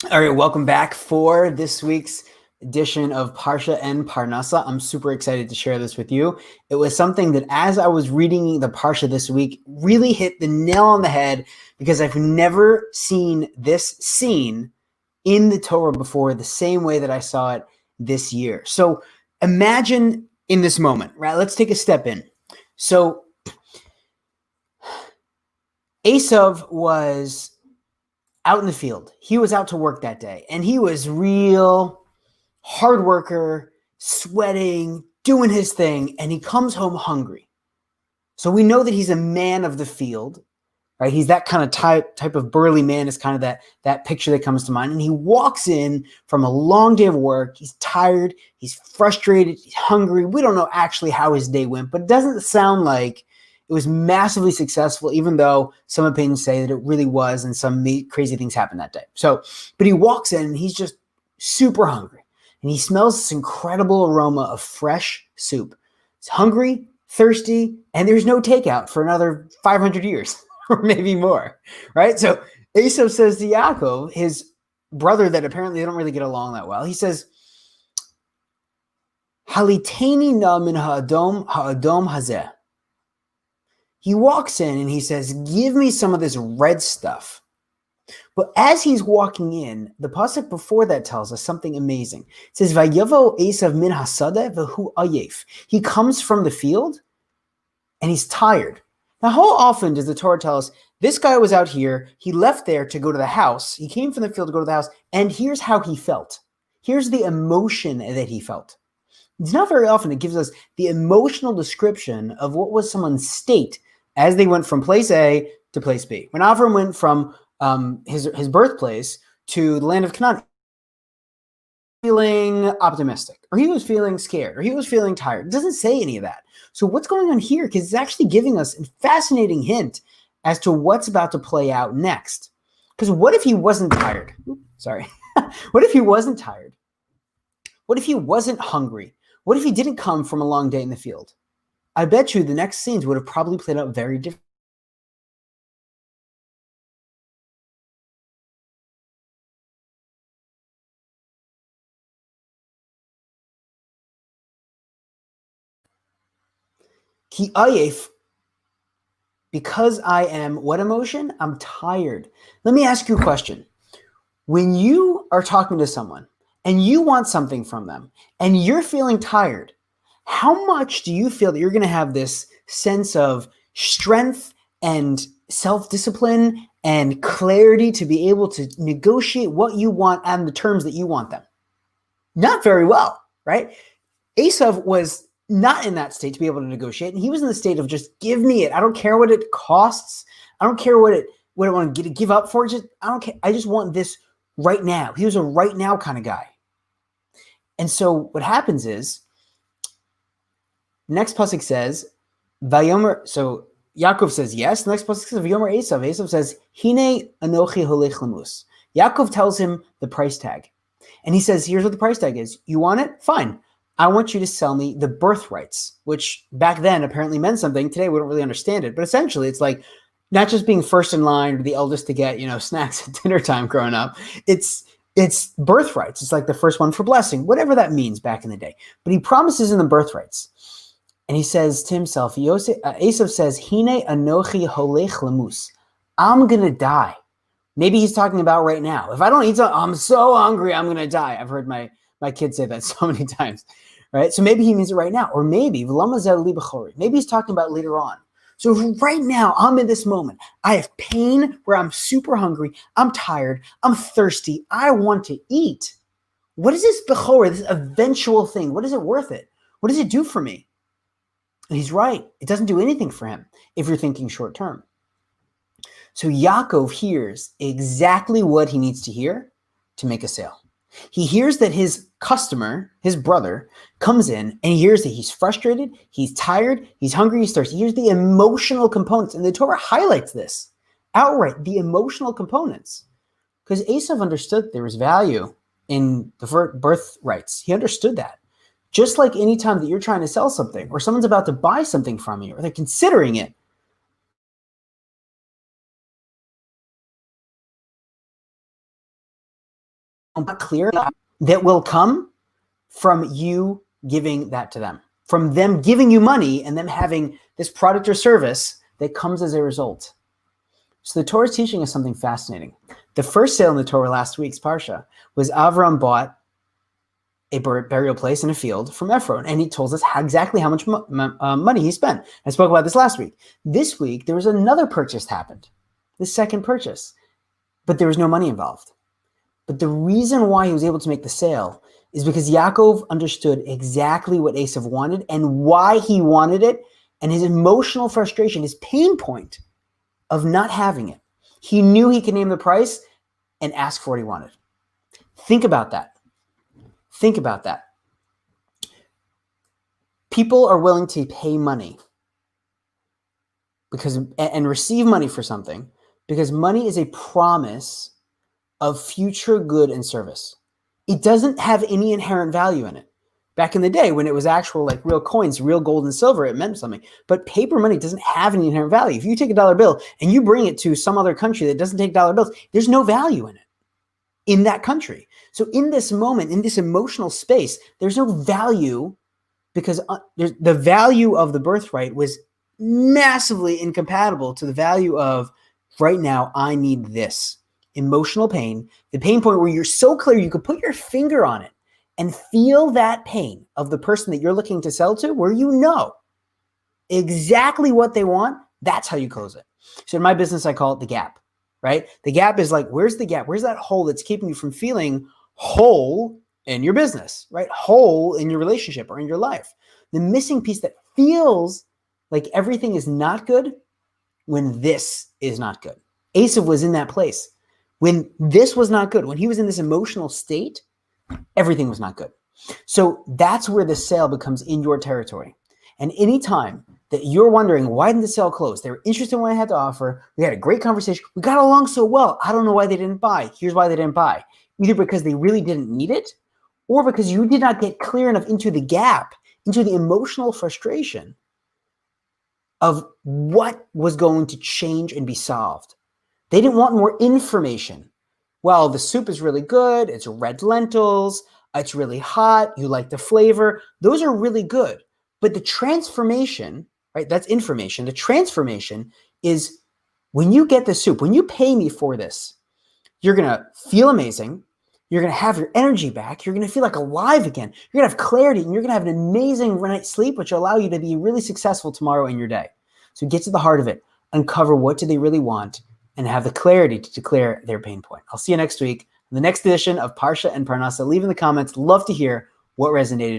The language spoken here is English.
All right, welcome back for this week's edition of Parsha and Parnassa. I'm super excited to share this with you. It was something that, as I was reading the Parsha this week, really hit the nail on the head because I've never seen this scene in the Torah before the same way that I saw it this year. So imagine in this moment, right? Let's take a step in. So Esav was out in the field. He was out to work that day, and he was real hard worker, sweating, doing his thing, and he comes home hungry. So we know that he's a man of the field, right? He's that kind of type of burly man is kind of that picture that comes to mind. And he walks in from a long day of work. He's tired, he's frustrated, he's hungry. We don't know actually how his day went, but it doesn't sound like it was massively successful, even though some opinions say that it really was, and some crazy things happened that day. But he walks in and he's just super hungry. And he smells this incredible aroma of fresh soup. He's hungry, thirsty, and there's no takeout for another 500 years or maybe more, right? So Esau says to Yaakov, his brother that apparently they don't really get along that well, he says, Haliteni na min ha'adom hazeh. He walks in and he says, give me some of this red stuff. But as he's walking in, the pasuk before that tells us something amazing. It says, "Vayavo Esav min hasadeh v'hu ayef." He comes from the field, and he's tired. Now, how often does the Torah tell us this guy was out here? He left there to go to the house. He came from the field to go to the house, and here's how he felt. Here's the emotion that he felt. It's not very often it gives us the emotional description of what was someone's state as they went from place A to place B. When Avram went from his birthplace to the land of Canaan, feeling optimistic, or he was feeling scared, or he was feeling tired. It doesn't say any of that. So what's going on here? Because it's actually giving us a fascinating hint as to what's about to play out next. Because what if he wasn't tired? Sorry. What if he wasn't tired? What if he wasn't hungry? What if he didn't come from a long day in the field? I bet you the next scenes would have probably played out very differently. Ki ayef, because I am what emotion? I'm tired. Let me ask you a question. When you are talking to someone and you want something from them and you're feeling tired, how much do you feel that you're going to have this sense of strength and self-discipline and clarity to be able to negotiate what you want and the terms that you want them? Not very well, right? Esav was not in that state to be able to negotiate, and he was in the state of just give me it. I don't care what it costs. I don't care what I want to give up for. I don't care. I just want this right now. He was a right now kind of guy. And so what happens is, next pasuk says, Vayomer. So Yaakov says yes. The next pasuk says Vayomer Esav. Esav says, Hine anochi holech lemus. Yaakov tells him the price tag, and he says, here's what the price tag is. You want it? Fine. I want you to sell me the birthrights, which back then apparently meant something. Today we don't really understand it, but essentially it's like not just being first in line or the eldest to get, snacks at dinner time growing up. It's birthrights. It's like the first one for blessing, whatever that means back in the day. But he promises in the birthrights. And he says to himself, Esav says, Hine anochi holech lemus. I'm going to die. Maybe he's talking about right now. If I don't eat something, I'm so hungry, I'm going to die. I've heard my kids say that so many times, right? So maybe he means it right now. Or maybe he's talking about later on. So right now, I'm in this moment. I have pain where I'm super hungry. I'm tired. I'm thirsty. I want to eat. What is this bechor, this eventual thing? What is it worth it? What does it do for me? And he's right. It doesn't do anything for him if you're thinking short term. So Yaakov hears exactly what he needs to hear to make a sale. He hears that his customer, his brother, comes in and he hears that he's frustrated, he's tired, he's hungry, he's thirsty. He hears the emotional components. And the Torah highlights this outright, the emotional components. Because Esav understood there was value in the birthrights. He understood that. Just like any time that you're trying to sell something or someone's about to buy something from you or they're considering it, not clear that will come from you giving that to them, from them giving you money and them having this product or service that comes as a result. So the Torah is teaching us something fascinating. The first sale in the Torah last week's Parsha was Avram bought a burial place in a field from Ephron, and he told us exactly how much money he spent. I spoke about this last week. This week, there was another purchase happened, the second purchase, but there was no money involved. But the reason why he was able to make the sale is because Yaakov understood exactly what Esav wanted and why he wanted it, and his emotional frustration, his pain point of not having it. He knew he could name the price and ask for what he wanted. Think about that. Think about that. People are willing to pay money and receive money for something because money is a promise of future good and service. It doesn't have any inherent value in it. Back in the day when it was actual like real coins, real gold and silver, it meant something. But paper money doesn't have any inherent value. If you take a dollar bill and you bring it to some other country that doesn't take dollar bills, there's no value in it in that country. So in this moment, in this emotional space, there's no value because the value of the birthright was massively incompatible to the value of right now, I need this. Emotional pain, the pain point where you're so clear you could put your finger on it and feel that pain of the person that you're looking to sell to, where you know exactly what they want. That's how you close it. So in my business, I call it the gap, right? The gap is like, where's the gap? Where's that hole that's keeping you from feeling whole in your business, right? Whole in your relationship or in your life. The missing piece that feels like everything is not good when this is not good. Esav was in that place. When this was not good, when he was in this emotional state, everything was not good. So that's where the sale becomes in your territory. And anytime that you're wondering, why didn't the sale close? They were interested in what I had to offer. We had a great conversation. We got along so well. I don't know why they didn't buy. Here's why they didn't buy. Either because they really didn't need it, or because you did not get clear enough into the gap, into the emotional frustration of what was going to change and be solved. They didn't want more information. Well, the soup is really good. It's red lentils. It's really hot. You like the flavor. Those are really good. But the transformation, right? That's information. The transformation is when you get the soup, when you pay me for this, you're going to feel amazing. You're going to have your energy back. You're going to feel like alive again. You're going to have clarity and you're going to have an amazing night's sleep, which will allow you to be really successful tomorrow in your day. So get to the heart of it. Uncover what do they really want and have the clarity to declare their pain point. I'll see you next week in the next edition of Parsha and Parnassa. Leave in the comments. Love to hear what resonated